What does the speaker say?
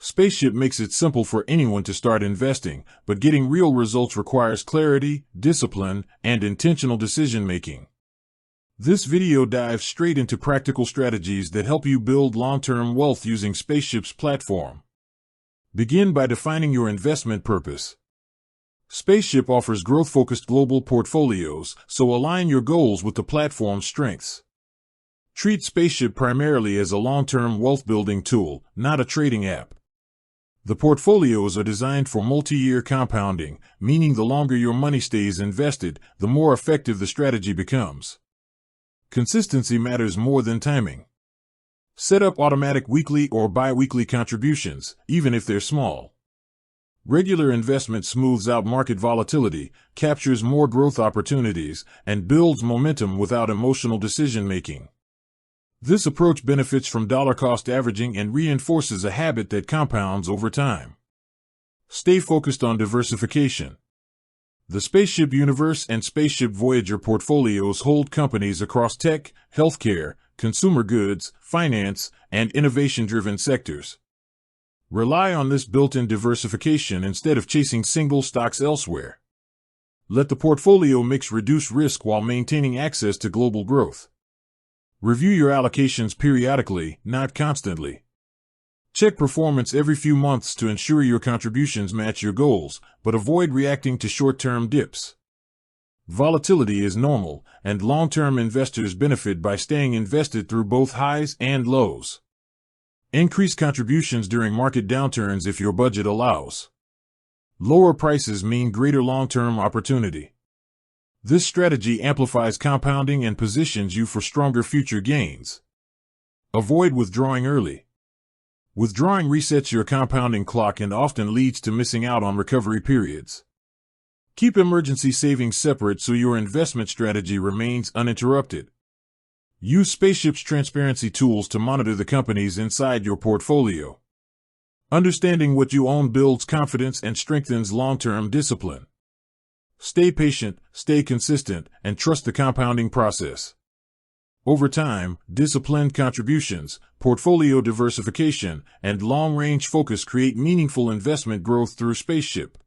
Spaceship makes it simple for anyone to start investing, but getting real results requires clarity, discipline, and intentional decision-making. This video dives straight into practical strategies that help you build long-term wealth using Spaceship's platform. Begin by defining your investment purpose. Spaceship offers growth-focused global portfolios, so align your goals with the platform's strengths. Treat Spaceship primarily as a long-term wealth-building tool, not a trading app. The portfolios are designed for multi-year compounding, meaning the longer your money stays invested, the more effective the strategy becomes. Consistency matters more than timing. Set up automatic weekly or bi-weekly contributions, even if they're small. Regular investment smooths out market volatility, captures more growth opportunities, and builds momentum without emotional decision-making. This approach benefits from dollar-cost averaging and reinforces a habit that compounds over time. Stay focused on diversification. The Spaceship Universe and Spaceship Voyager portfolios hold companies across tech, healthcare, consumer goods, finance, and innovation-driven sectors. Rely on this built-in diversification instead of chasing single stocks elsewhere. Let the portfolio mix reduce risk while maintaining access to global growth. Review your allocations periodically, not constantly. Check performance every few months to ensure your contributions match your goals, but avoid reacting to short-term dips. Volatility is normal, and long-term investors benefit by staying invested through both highs and lows. Increase contributions during market downturns if your budget allows. Lower prices mean greater long-term opportunity. This strategy amplifies compounding and positions you for stronger future gains. Avoid withdrawing early. Withdrawing resets your compounding clock and often leads to missing out on recovery periods. Keep emergency savings separate so your investment strategy remains uninterrupted. Use Spaceship's transparency tools to monitor the companies inside your portfolio. Understanding what you own builds confidence and strengthens long-term discipline. Stay patient, stay consistent, and trust the compounding process. Over time, disciplined contributions, portfolio diversification, and long-range focus create meaningful investment growth through Spaceship.